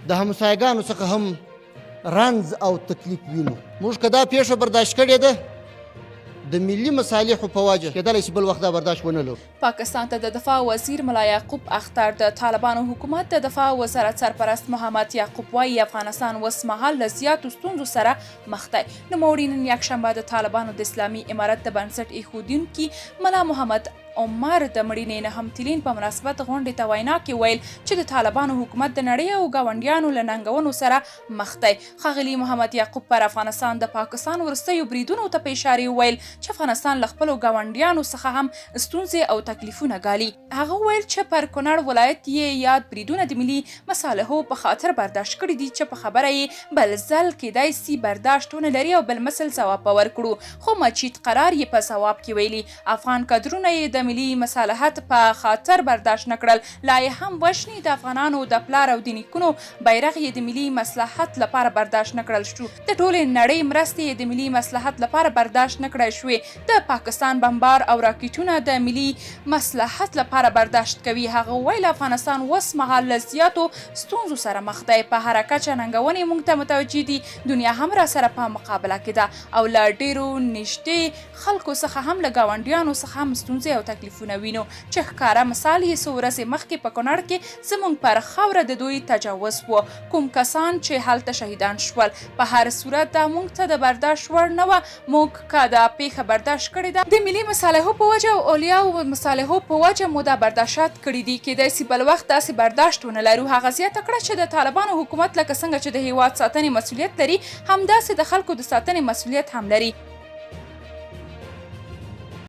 د همسایګانو څخه هم رنځ او تکلیف وینو. موږ که دا پیښه برداشت کړې ده د ملي مصالحو په وجه کېدلی چې بل وخت دا برداشت ونه لرو. پاکستان ته د دفاع وزیر ملا یعقوب اختر د طالبانو حکومت د دفاع وزارت سرپرست محمد یعقوب وایي افغانستان اوس مهال له زیاتو ستونزو سره مخ دی. نوموړي نن یکشنبه د طالبانو د اسلامي امارت د بنسټ ایښودونکي ملا محمد عمر د مړینې نهم تلین په مناسبت غونډې ته وینا کې ویل چې د طالبانو حکومت د نړۍ او ګاونډیانو له ننګونو سره مخ دی. ښاغلي محمد یعقوب پر افغانستان د پاکستان وروستیو بریدونو ته په اشارې ویل چې افغانستان له خپلو ګاونډیانو څخه هم ستونزې او تکلیفونه ګالي. هغه ویل چې پر کونړ ولایت یې یاد بریدونه د ملي مصالحو په خاطر برداشت کړي دي چې په خبره یې بل ځل کیدای سي برداشت ونه لري او بل مثل ځواب ورکړو، خو مچیت قرار یې په ځواب کې ویلي افغان کادرونه یې د ملي مصالحت په خاطر برداشت نکړل، لا یې هم وژني. د افغانانو د پلار او د نیکونو بیرغ یې د ملي مصلحت لپاره برداشت نکړل شو. د ټولې نړۍ مرستې یې د ملي مصلحت لپاره برداشت نکړای شوې. د پاکستان بمبار او راکټونه د ملي مصلحت لپاره برداشت کوي. هغه ویل افغانستان اوس مهال له زیاتو ستونزو سره مخ دی. په هره کچه ننګونې موږ ته متوجه دي. دنیا هم را سره په مقابله کې ده او له ډېرو نږدې خلکو څخه هم له ګاونډیانو څخه هم ستونزې او تکلیفونه وینو چې ښکاره مثال یې څو ورځې مخکې په کونړ کې زموږ پر خاوره د دوی تجاوز و. کوم کسان چې هلته شهیدان شول په هر صورت دا موږ ته د برداشت وړ نه وه. موږ که دا پیښه برداشت کړې ده د ملي مصالحو په وجه او اولیاو مصالحو په وجه مو دا برداشت کړي دي، کیدای سي بل وخت داسې برداشت ونه لرو. هغه زیاته کړه چې د طالبانو حکومت لکه څنګه چې د هیواد ساتنې مسؤلیت لري همداسې د خلکو د ساتنې مسؤلیت هم لري.